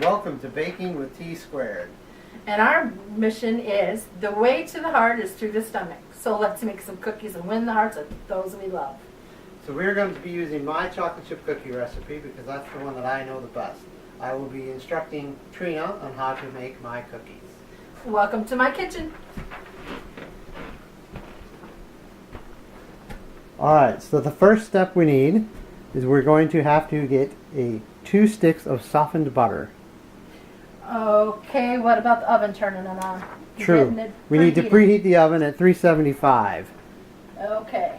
Welcome to Baking with T Squared. And our mission is the way to the heart is through the stomach. So let's make some cookies and win the hearts of those we love. So we're going to be using my chocolate chip cookie recipe because that's the one that I know the best. I will be instructing Trina on how to make my cookies. Welcome to my kitchen. Alright, so the first step we need is we're going to have to get 2 sticks of softened butter. Okay, what about the oven turning it on? True. We need to preheat the oven at 375. Okay.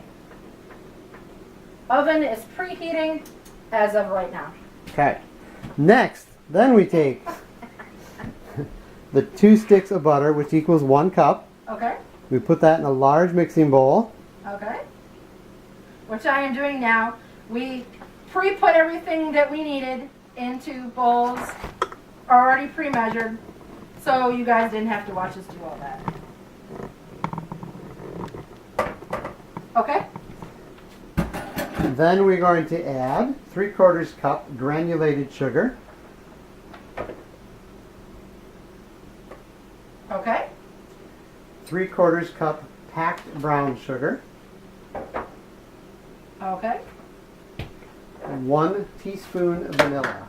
Oven is preheating as of right now. Okay. Next, then we take the 2 sticks of butter, which equals 1 cup. Okay. We put that in a large mixing bowl. Okay. Which I am doing now. We pre-put everything that we needed into bowls, already pre-measured, so you guys didn't have to watch us do all that. Okay. Then we're going to add 3/4 cup granulated sugar. Okay. 3/4 cup packed brown sugar. Okay. 1 teaspoon vanilla.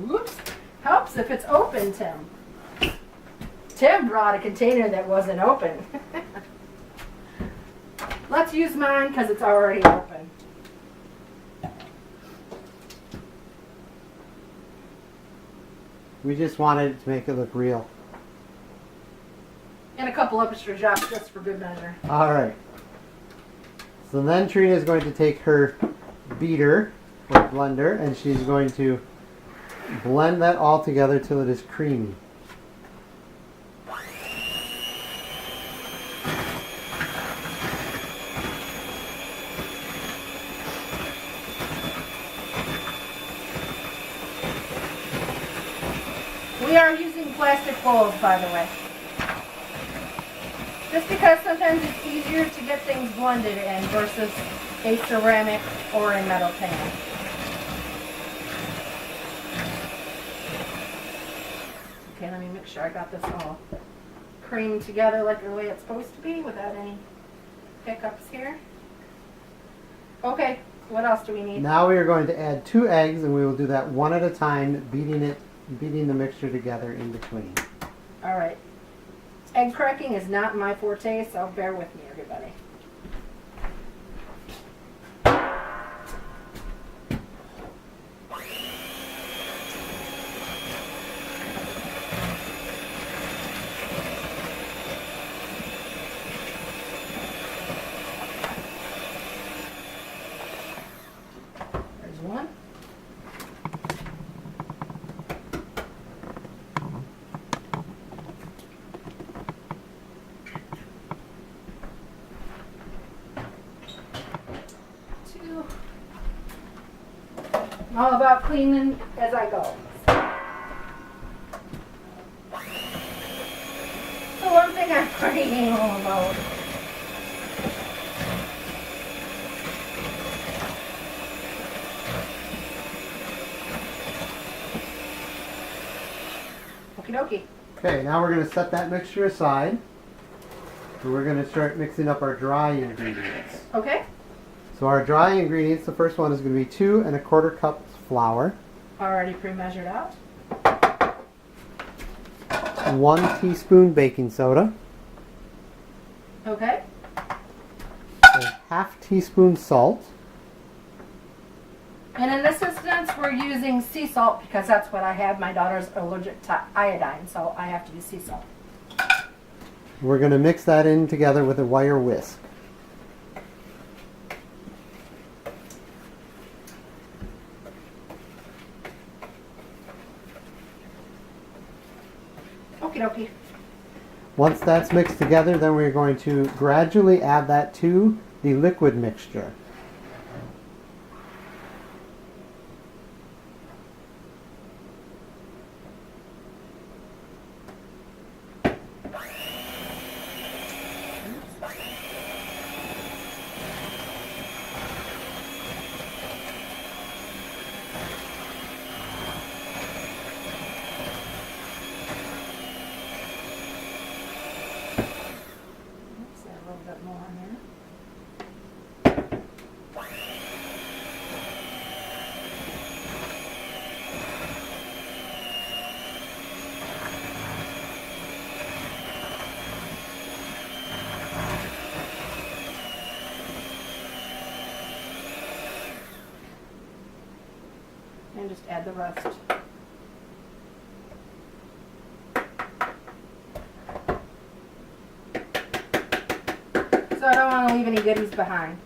Oops. Helps if it's open, Tim. Tim brought a container that wasn't open. Let's use mine because it's already open. We just wanted to make it look real. And a couple extra drops just for good measure. Alright. So then Trina is going to take her beater or blender and she's going to blend that all together till it is creamy. We are using plastic bowls, by the way. Just because sometimes it's easier to get things blended in versus a ceramic or a metal pan. Okay, let me make sure I got this all creamed together like the way it's supposed to be without any hiccups here. Okay, what else do we need? Now we are going to add 2 eggs and we will do that one at a time, beating the mixture together in between. All right. Egg cracking is not my forte, so bear with me, everybody. There's one. I'm all about cleaning as I go. The one thing I'm pretty all about. Okie dokie. Okay, now we're going to set that mixture aside. And we're going to start mixing up our dry ingredients. Okay. So our dry ingredients, the first one is going to be 2 1/4 cups flour, Already pre-measured out. 1 teaspoon baking soda, Okay. a 1/2 teaspoon salt, And in this instance, we're using sea salt because that's what I have. My daughter's allergic to iodine, so I have to use sea salt. We're going to mix that in together with a wire whisk. Okie dokie. Once that's mixed together, then we're going to gradually add that to the liquid mixture. just add the rest. So I don't want to leave any goodies behind.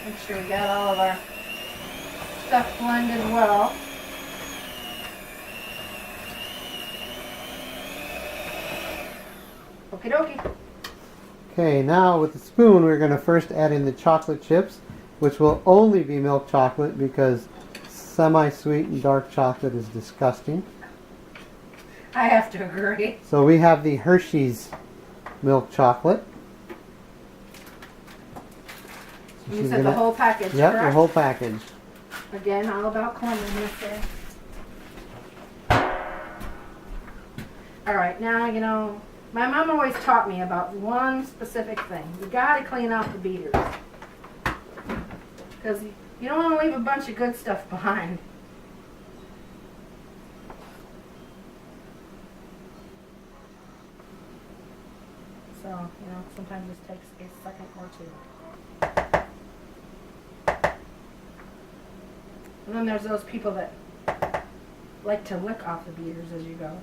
Make sure we got all of our stuff blended well. Okie dokie. Okay, now with the spoon we're going to first add in the chocolate chips, which will only be milk chocolate because semi-sweet and dark chocolate is disgusting. I have to agree. So we have the Hershey's milk chocolate. So You she's said the gonna- whole package, Yep, correct? the whole package. Again, all about cleanliness there. All right, now, you know, my mom always taught me about one specific thing. You gotta clean out the beaters. Because you don't want to leave a bunch of good stuff behind. So, you know, sometimes this takes a second or two. And then there's those people that like to lick off the beaters as you go.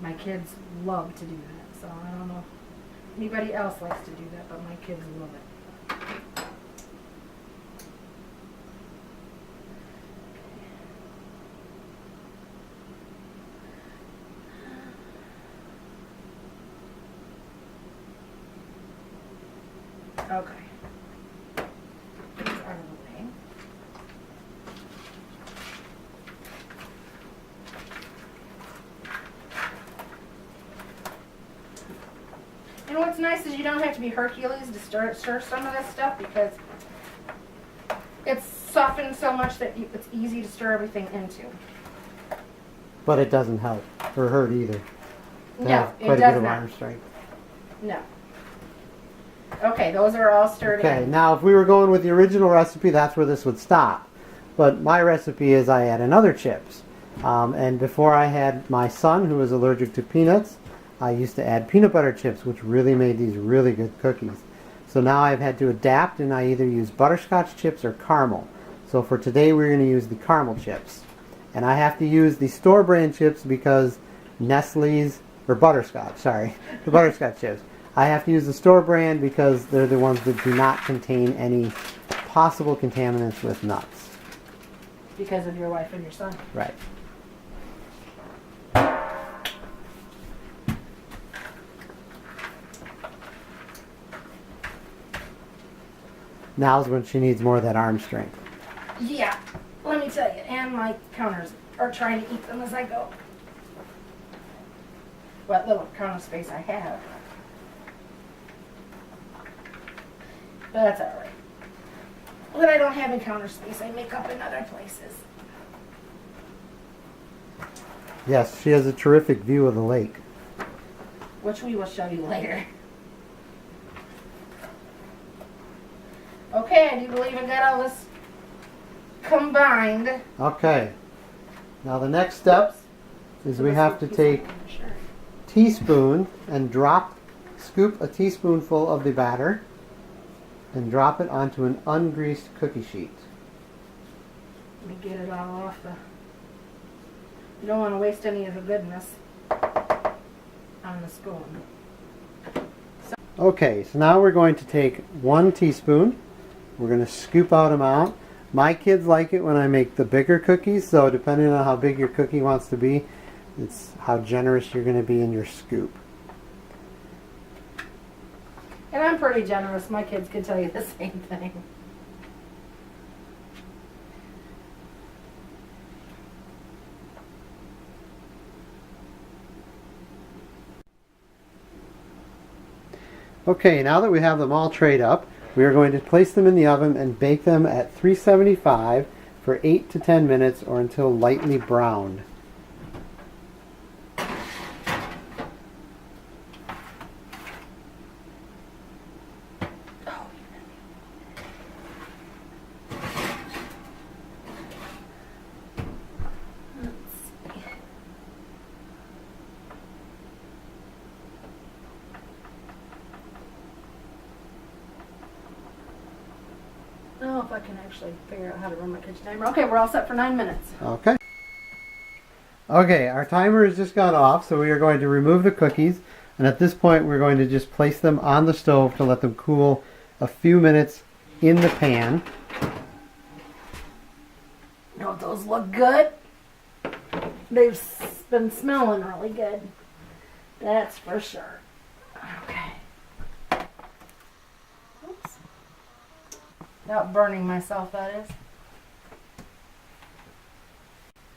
My kids love to do that, so I don't know if anybody else likes to do that, but my kids love it. Okay. These are the way. And what's nice is you don't have to be Hercules to stir some of this stuff because it's softened so much that it's easy to stir everything into. But it doesn't help or hurt either. To No, have it quite a bit does of not. arm strength. No. Okay, those are all stirred Okay, in. now if we were going with the original recipe, that's where this would stop. But my recipe is I add another chips. And before I had my son, who was allergic to peanuts, I used to add peanut butter chips, which really made these really good cookies. So now I've had to adapt, and I either use butterscotch chips or caramel. So for today, we're going to use the caramel chips. And I have to use the store brand chips because Nestle's, or butterscotch, sorry, the butterscotch chips. I have to use the store brand because they're the ones that do not contain any possible contaminants with nuts. Because of your wife and your son. Right. Now's when she needs more of that arm strength. Yeah, let me tell you. And my counters are trying to eat them as I go. What little counter space I have. But that's alright. What I don't have in counter space, I make up in other places. Yes, she has a terrific view of the lake. Which we will show you later. Okay, I do believe I got all this combined. Okay. Now the next step is we have to take teaspoon and scoop a teaspoonful of the batter and drop it onto an ungreased cookie sheet. Let me get it all off the... You don't want to waste any of the goodness on the spoon. Okay, so now we're going to take 1 teaspoon. We're going to scoop out amount. My kids like it when I make the bigger cookies, so depending on how big your cookie wants to be, it's how generous you're going to be in your scoop. And I'm pretty generous. My kids can tell you the same thing. Okay, now that we have them all trayed up, we are going to place them in the oven and bake them at 375 for 8 to 10 minutes or until lightly browned. can actually figure out how to run my kitchen timer. Okay, we're all set for 9 minutes. Okay. Okay, our timer has just gone off, so we are going to remove the cookies. And at this point, we're going to just place them on the stove to let them cool a few minutes in the pan. Don't those look good? They've been smelling really good. That's for sure. Okay. Oops. Without burning myself, that is.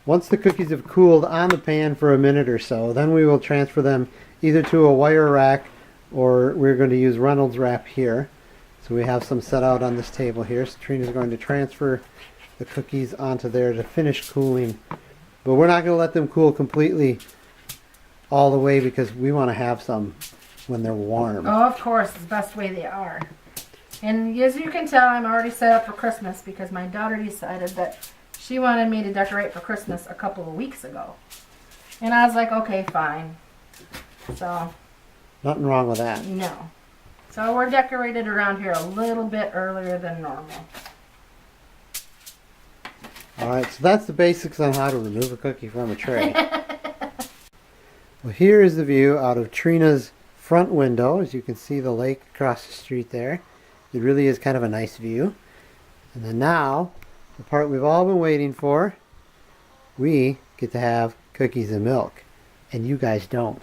Once the cookies have cooled on the pan for a minute or so, then we will transfer them either to a wire rack or we're going to use Reynolds wrap here. So we have some set out on this table here. So Trina's going to transfer the cookies onto there to finish cooling. But we're not going to let them cool completely all the way because we want to have some when they're warm. Oh, of course, it's the best way they are. And as you can tell, I'm already set up for Christmas because my daughter decided that she wanted me to decorate for Christmas a couple of weeks ago. And I was like, okay, fine. So, Nothing wrong with that. no. So we're decorated around here a little bit earlier than normal. Alright, so that's the basics on how to remove a cookie from a tray. Well, here is the view out of Trina's front window. As you can see the lake across the street there. It really is kind of a nice view. And then now, the part we've all been waiting for, we get to have cookies and milk. And you guys don't.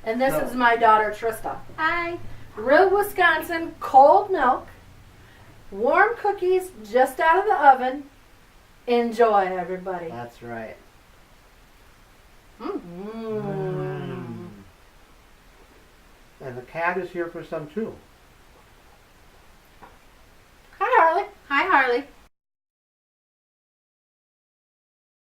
And this is my daughter, Trista. Hi. Real Wisconsin cold milk. Warm cookies just out of the oven. Enjoy, everybody. That's right. Mm. And the cat is here for some too.